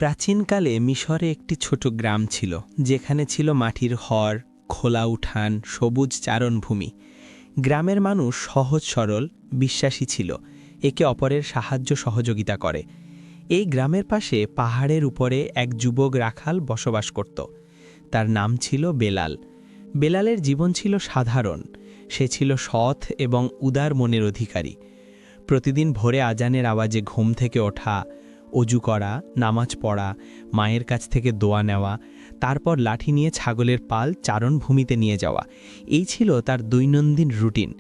প্রাচীনকালে মিশরে একটি ছোট গ্রাম ছিল, যেখানে ছিল মাটির হর, খোলা উঠান, সবুজ চারণভূমি। গ্রামের মানুষ সহজ সরল, বিশ্বাসী ছিল, একে অপরের সাহায্য সহযোগিতা করে। এই গ্রামের পাশে পাহাড়ের উপরে এক যুবক রাখাল বসবাস করত। তার নাম ছিল বেলাল। বেলালের জীবন ছিল সাধারণ। সে ছিল সৎ এবং উদার মনের অধিকারী। প্রতিদিন ভোরে আজানের আওয়াজে ঘুম থেকে ওঠা, অজু করা, নামাজ পড়া, মায়ের কাছ থেকে দোয়া নেওয়া, তারপর লাঠি নিয়ে ছাগলের পাল চারণভূমিতে নিয়ে যাওয়া, এই ছিল তার দৈনন্দিন রুটিন।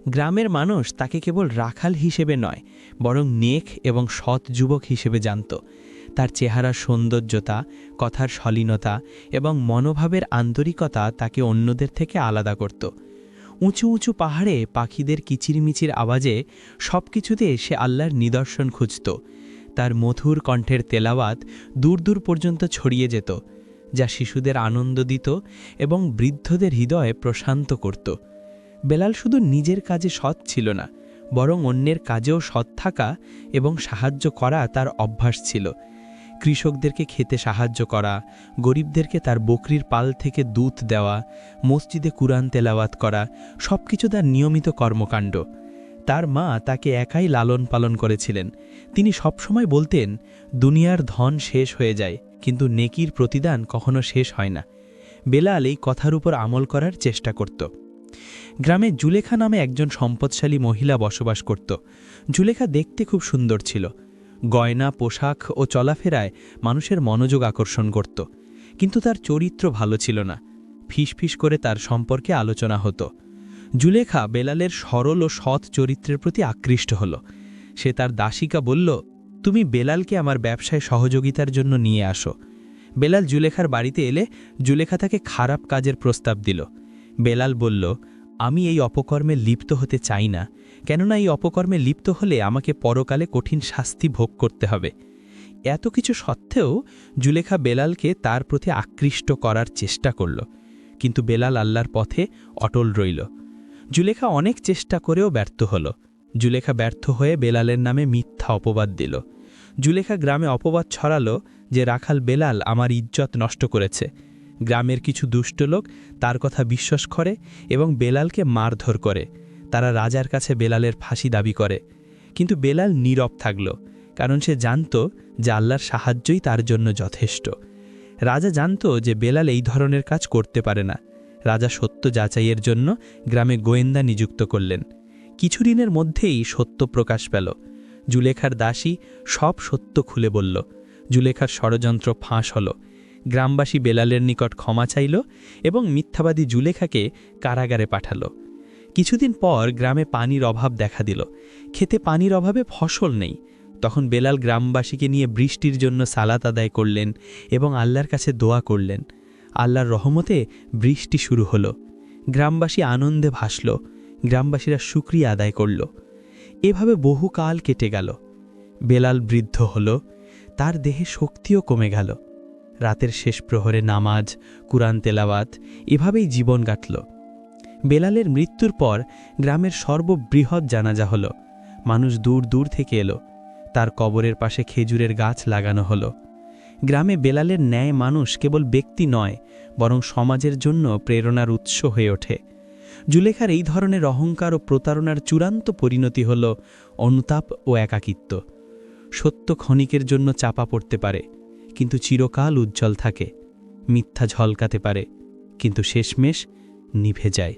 গ্রামের মানুষ তাকে কেবল রাখাল হিসেবে নয়, বরং নেক এবং সৎ যুবক হিসেবে জানত। তার চেহারার সৌন্দর্যতা, কথার শালীনতা এবং মনোভাবের আন্তরিকতা তাকে অন্যদের থেকে আলাদা করত। উঁচু উঁচু পাহাড়ে পাখিদের কিচিরমিচির আওয়াজে সবকিছুতে সে আল্লাহর নিদর্শন খুঁজত। তার মধুর কণ্ঠের তেলাওয়াত দূর দূর পর্যন্ত ছড়িয়ে যেত, যা শিশুদের আনন্দ দিত এবং বৃদ্ধদের হৃদয়ে প্রশান্ত করত। বেলাল শুধু নিজের কাজে সৎ ছিল না, বরং অন্যের কাজেও সৎ থাকা এবং সাহায্য করা তার অভ্যাস ছিল। কৃষকদেরকে খেতে সাহায্য করা, গরিবদেরকে তার বকরির পাল থেকে দুধ দেওয়া, মসজিদে কুরআন তেলাওয়াত করা, সবকিছু তার নিয়মিত কর্মকাণ্ড। তার মা তাকে একাই লালন পালন করেছিলেন। তিনি সবসময় বলতেন, দুনিয়ার ধন শেষ হয়ে যায়, কিন্তু নেকির প্রতিদান কখনো শেষ হয় না। বেলাল এই কথার উপর আমল করার চেষ্টা করত। গ্রামে জুলেখা নামে একজন সম্পদশালী মহিলা বসবাস করত। জুলেখা দেখতে খুব সুন্দর ছিল। গয়না, পোশাক ও চলাফেরায় মানুষের মনোযোগ আকর্ষণ করত, কিন্তু তার চরিত্র ভালো ছিল না। ফিসফিস করে তার সম্পর্কে আলোচনা হতো। জুলেখা বেলালের সরল ও সৎ চরিত্রের প্রতি আকৃষ্ট হল। সে তার দাসীকা বলল, তুমি বেলালকে আমার ব্যবসায় সহযোগিতার জন্য নিয়ে আসো। বেলাল জুলেখার বাড়িতে এলে জুলেখা তাকে খারাপ কাজের প্রস্তাব দিল। বেলাল বলল, আমি এই অপকর্মে লিপ্ত হতে চাই না, কেননা এই অপকর্মে লিপ্ত হলে আমাকে পরকালে কঠিন শাস্তি ভোগ করতে হবে। এত কিছু সত্ত্বেও জুলেখা বেলালকে তার প্রতি আকৃষ্ট করার চেষ্টা করল, কিন্তু বেলাল আল্লাহর পথে অটল রইল। জুলেখা অনেক চেষ্টা করেও ব্যর্থ হল। জুলেখা ব্যর্থ হয়ে বেলালের নামে মিথ্যা অপবাদ দিল। জুলেখা গ্রামে অপবাদ ছড়ালো যে রাখাল বেলাল আমার ইজ্জত নষ্ট করেছে। গ্রামের কিছু দুষ্ট লোক তার কথা বিশ্বাস করে এবং বেলালকে মারধর করে। তারা রাজার কাছে বেলালের ফাঁসি দাবি করে, কিন্তু বেলাল নীরব থাকল, কারণ সে জানত যে আল্লাহর সাহায্যই তার জন্য যথেষ্ট। রাজা জানত যে বেলাল এই ধরনের কাজ করতে পারে না। রাজা সত্য যাচাইয়ের জন্য গ্রামে গোয়েন্দা নিযুক্ত করলেন। কিছুদিনের মধ্যেই সত্য প্রকাশ পেল। জুলেখার দাসী সব সত্য খুলে বলল। জুলেখার ষড়যন্ত্র ফাঁস হল। গ্রামবাসী বেলালের নিকট ক্ষমা চাইল এবং মিথ্যাবাদী জুলেখাকে কারাগারে পাঠাল। কিছুদিন পর গ্রামে পানির অভাব দেখা দিল। খেতে পানির অভাবে ফসল নেই। তখন বেলাল গ্রামবাসীকে নিয়ে বৃষ্টির জন্য সালাত আদায় করলেন এবং আল্লাহর কাছে দোয়া করলেন। আল্লাহর রহমতে বৃষ্টি শুরু হলো। গ্রামবাসী আনন্দে ভাসল। গ্রামবাসীরা শুকরিয়া আদায় করল। এভাবে বহুকাল কেটে গেল। বেলাল বৃদ্ধ হল, তার দেহে শক্তিও কমে গেল। রাতের শেষ প্রহরে নামাজ, কুরআন তেলাওয়াত, এভাবেই জীবন কাটল। বেলালের মৃত্যুর পর গ্রামের সর্ববৃহৎ জানাজা হল। মানুষ দূর দূর থেকে এলো। তার কবরের পাশে খেজুরের গাছ লাগানো হলো। গ্রামে বেলালের ন্যায় মানুষ কেবল ব্যক্তি নয়, বরং সমাজের জন্য প্রেরণার উৎস হয়ে ওঠে। জুলেখার এই ধরনের অহংকার ও প্রতারণার চূড়ান্ত পরিণতি হল অনুতাপ ও একাকিত্ব। সত্য ক্ষণিকের জন্য চাপা পড়তে পারে, কিন্তু চিরকাল উজ্জ্বল থাকে। মিথ্যা ঝলকাতে পারে, কিন্তু শেষমেশ নিভে যায়।